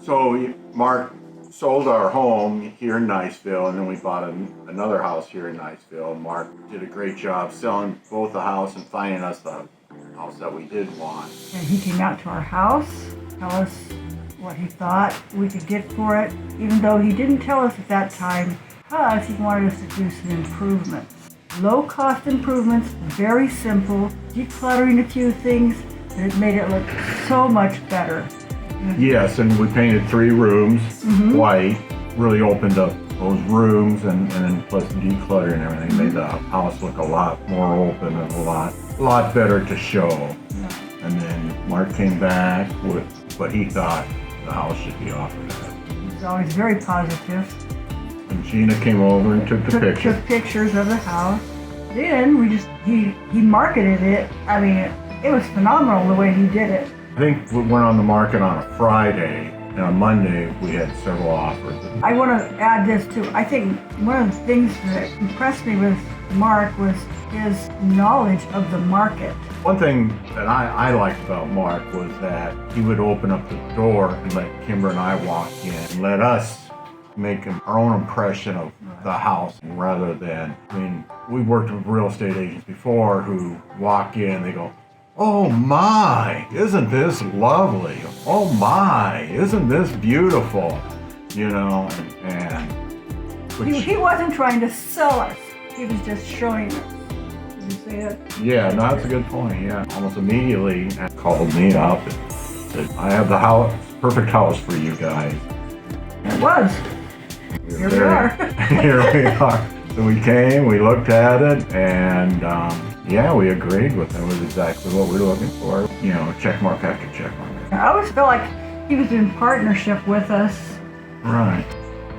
So Mark sold our home here in Niceville, and then we bought another house here in Niceville. Mark did a great job selling both the house and finding us the house that we did want. And he came out to our house, tell us what he thought we could get for it, even though he didn't tell us at that time, because he wanted us to do some improvements. Low-cost improvements, very simple, decluttering a few things, and it made it look so much better. Yes, and we painted 3 rooms white, really opened up those rooms, and then plus decluttering and everything made the house look a lot more open and a lot better to show. Yeah. And then Mark came back with what he thought the house should be offered at. He was always very positive. And Gina came over and took the pictures. Took pictures of the house. Then he marketed it. I mean, it was phenomenal the way he did it. I think we went on the market on a Friday, and on Monday we had several offers. I want to add this too. I think one of the things that impressed me with Mark was his knowledge of the market. One thing that I liked about Mark was that he would open up the door and let Kimber and I walk in and let us make our own impression of the house rather than, we worked with real estate agents before who walk in, they go, "Oh my, isn't this lovely? Oh my, isn't this beautiful?" He wasn't trying to sell us. He was just showing us. Did you see it? Yeah, no, that's a good point. Yeah, almost immediately called me up and said, "I have the house, perfect house for you guys." It was. Here we are. Here we are. So we came, we looked at it, and we agreed with it. It was exactly what we were looking for. Check mark after check mark. I always felt like he was in partnership with us. Right.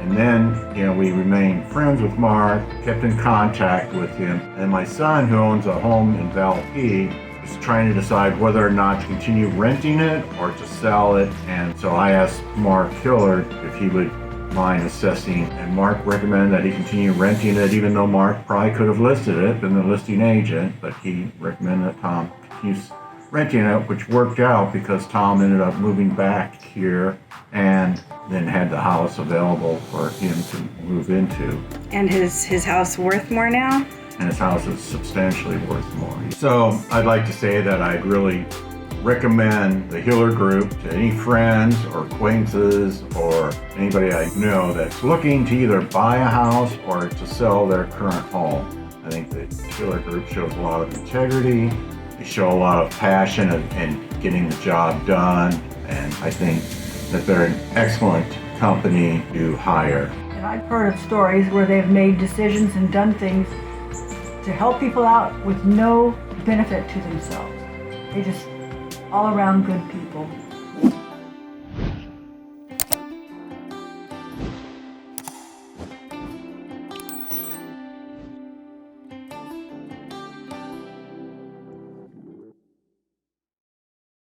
And then, we remained friends with Mark, kept in contact with him. And my son, who owns a home in Valpy, is trying to decide whether or not to continue renting it or to sell it. And so I asked Mark Hillard if he would mind assessing, and Mark recommended that he continue renting it, even though Mark probably could have listed it, been the listing agent, but he recommended that Tom continues renting it, which worked out because Tom ended up moving back here and then had the house available for him to move into. And his house worth more now? And his house is substantially worth more. So I'd like to say that I'd really recommend the Hiller Group to any friends or acquaintances or anybody I know that's looking to either buy a house or to sell their current home. I think the Hiller Group shows a lot of integrity. They show a lot of passion in getting the job done, and I think that they're an excellent company to hire. And I've heard of stories where they've made decisions and done things to help people out with no benefit to themselves. They just all around good people.